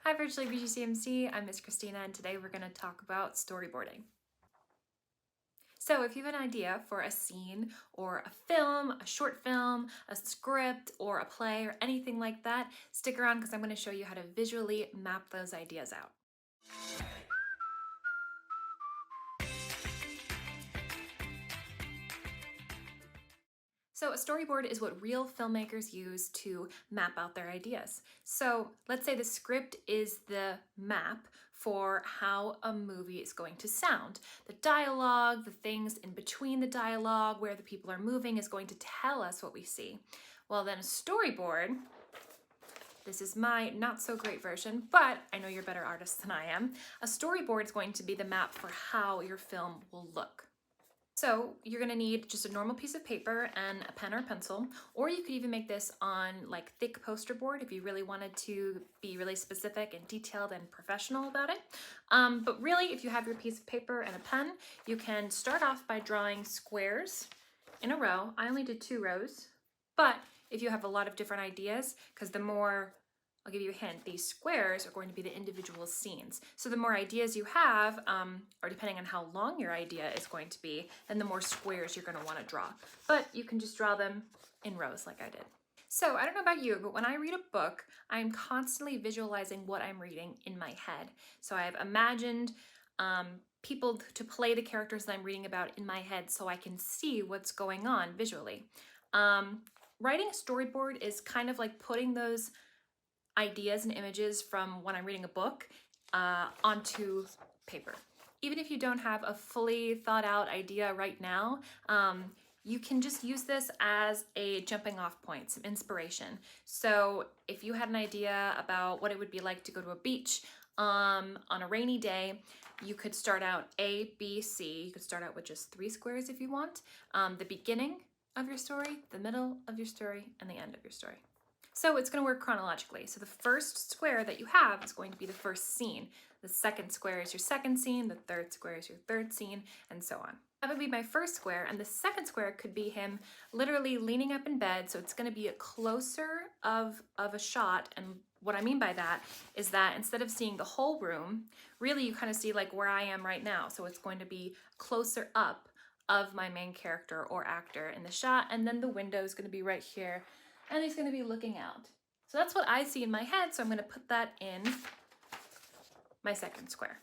Hi Virtually BGCMC, I'm Miss Christina and today we're going to talk about storyboarding. So if you have an idea for a scene or a film, a short film, a script or a play or anything like that, stick around because I'm going to show you how to visually map those ideas out. So a storyboard is what real filmmakers use to map out their ideas. So let's say the script is the map for how a movie is going to sound. The dialogue, the things in between the dialogue, where the people are moving is going to tell us what we see. Well, then a storyboard, this is my not so great version, but I know you're better artists than I am. A storyboard is going to be the map for how your film will look. So you're gonna need just a normal piece of paper and a pen or pencil, or you could even make this on like thick poster board if you really wanted to be really specific and detailed and professional about it. But really, if you have your piece of paper and a pen, you can start off by drawing squares in a row. I only did 2 rows, but if you have a lot of different ideas, because the more, I'll give you a hint, these squares are going to be the individual scenes. So the more ideas you have, or depending on how long your idea is going to be, then the more squares you're going to want to draw. But you can just draw them in rows like I did. So I don't know about you, but when I read a book, I'm constantly visualizing what I'm reading in my head. So I've imagined people to play the characters that I'm reading about in my head so I can see what's going on visually. Writing a storyboard is kind of like putting those ideas and images from when I'm reading a book onto paper. Even if you don't have a fully thought out idea right now, you can just use this as a jumping off point, some inspiration. So if you had an idea about what it would be like to go to a beach on a rainy day, you could start out A, B, C. You could start out with just 3 squares if you want. The beginning of your story, the middle of your story, and the end of your story. So it's going to work chronologically. So the first square that you have is going to be the first scene. The second square is your second scene. The third square is your third scene, and so on. That would be my first square, and the second square could be him literally leaning up in bed. So it's going to be a closer of a shot. And what I mean by that is that instead of seeing the whole room, really you kind of see like where I am right now. So it's going to be closer up of my main character or actor in the shot, and then the window is going to be right here, and he's going to be looking out. So that's what I see in my head, so I'm going to put that in my second square.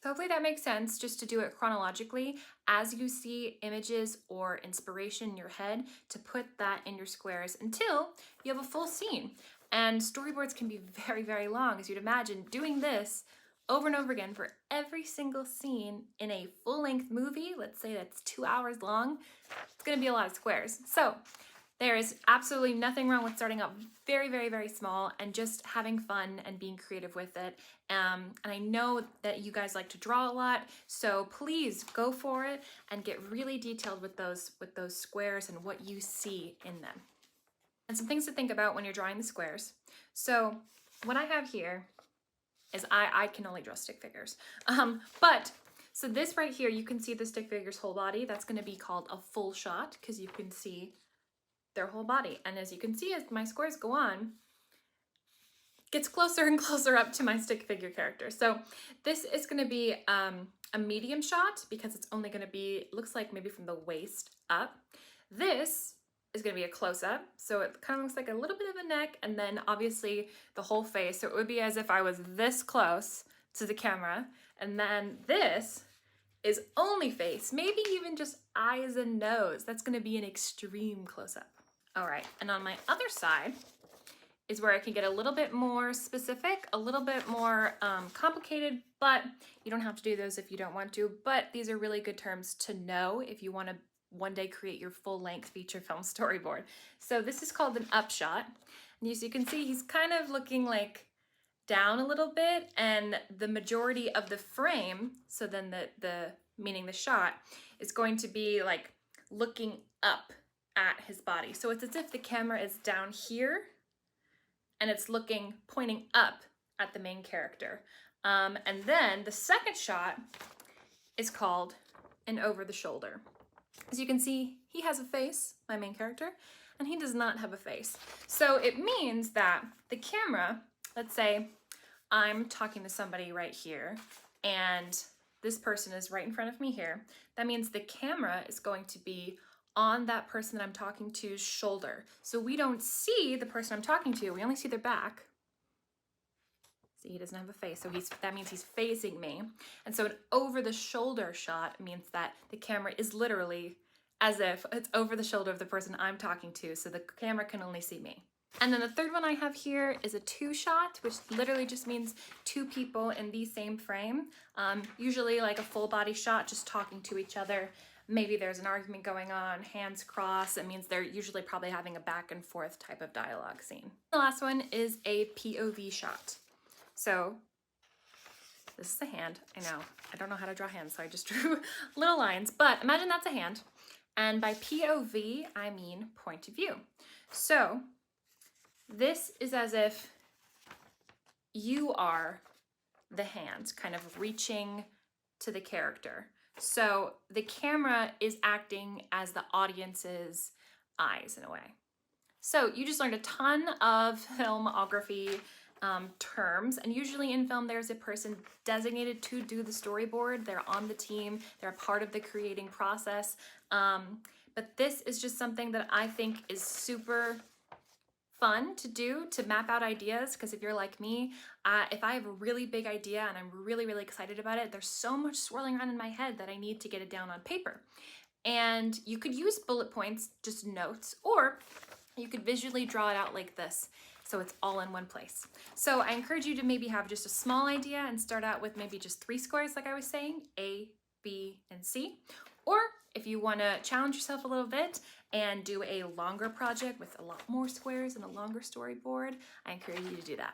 So hopefully that makes sense, just to do it chronologically as you see images or inspiration in your head, to put that in your squares until you have a full scene. And storyboards can be very, very long, as you'd imagine. Doing this over and over again for every single scene in a full-length movie, let's say that's 2 hours long, it's going to be a lot of squares. So there is absolutely nothing wrong with starting out very, very, very small and just having fun and being creative with it. And I know that you guys like to draw a lot, so please go for it and get really detailed with those squares and what you see in them. And some things to think about when you're drawing the squares. So what I have here is I can only draw stick figures. So this right here, you can see the stick figure's whole body. That's going to be called a full shot because you can see their whole body. And as you can see, as my squares go on, it gets closer and closer up to my stick figure character. So this is going to be a medium shot because it's only going to be, looks like maybe from the waist up. This is going to be a close-up, so it kind of looks like a little bit of a neck, and then obviously the whole face. So it would be as if I was this close to the camera, and then this is only face, maybe even just eyes and nose. That's going to be an extreme close-up. All right, and on my other side is where I can get a little bit more specific, a little bit more complicated, but you don't have to do those if you don't want to. But these are really good terms to know if you want to one day create your full-length feature film storyboard. So this is called an upshot. And as you can see, he's kind of looking like down a little bit, and the majority of the frame, so then the meaning the shot, is going to be like looking up at his body. So it's as if the camera is down here and it's pointing up at the main character. And then the second shot is called an over the shoulder. As you can see, he has a face, my main character, and he does not have a face. So it means that the camera, let's say I'm talking to somebody right here, and this person is right in front of me here. That means the camera is going to be on that person that I'm talking to's shoulder. So we don't see the person I'm talking to, we only see their back. See, he doesn't have a face, so that means he's facing me. And so an over the shoulder shot means that the camera is literally as if it's over the shoulder of the person I'm talking to, so the camera can only see me. And then the third one I have here is a two shot, which literally just means two people in the same frame. Usually like a full body shot, just talking to each other. Maybe there's an argument going on, hands crossed. It means they're usually probably having a back and forth type of dialogue scene. The last one is a POV shot. So this is a hand. I know, I don't know how to draw hands, so I just drew little lines, but imagine that's a hand. And by POV, I mean point of view. So this is as if you are the hand, kind of reaching to the character. So the camera is acting as the audience's eyes in a way. So you just learned a ton of filmography terms, and usually in film there's a person designated to do the storyboard. They're on the team, they're a part of the creating process, but this is just something that I think is super fun to do, to map out ideas, because if you're like me, if I have a really big idea and I'm really excited about it, there's so much swirling around in my head that I need to get it down on paper. And you could use bullet points, just notes, or you could visually draw it out like this, so it's all in one place. So I encourage you to maybe have just a small idea and start out with maybe just 3 squares like I was saying, A, B, and C. Or if you want to challenge yourself a little bit and do a longer project with a lot more squares and a longer storyboard, I encourage you to do that.